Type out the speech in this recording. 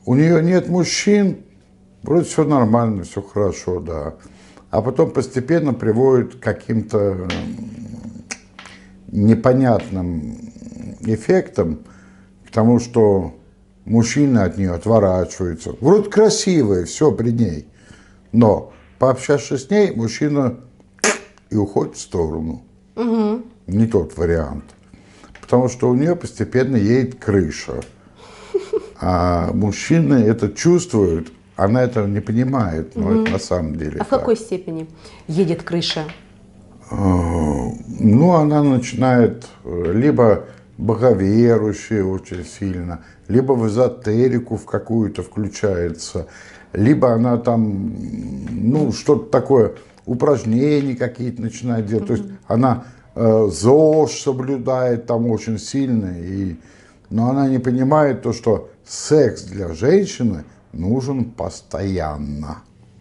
у нее нет мужчин, вроде все нормально, все хорошо, да. А потом постепенно приводит к каким-то непонятным эффектам, к тому, что мужчины от нее отворачиваются. Вроде красивая, все при ней. Но пообщавшись с ней, мужчина и уходит в сторону. Угу. Не тот вариант. Потому что у нее постепенно едет крыша. А мужчины это чувствуют, она этого не понимает, но это на самом деле А в какой степени едет крыша? Ну, она начинает либо боговерующая очень сильно, либо в эзотерику в какую-то включается, либо она там, ну, что-то такое, упражнения какие-то начинает делать. То есть она ЗОЖ соблюдает там очень сильно, но она не понимает то, что секс для женщины нужен постоянно.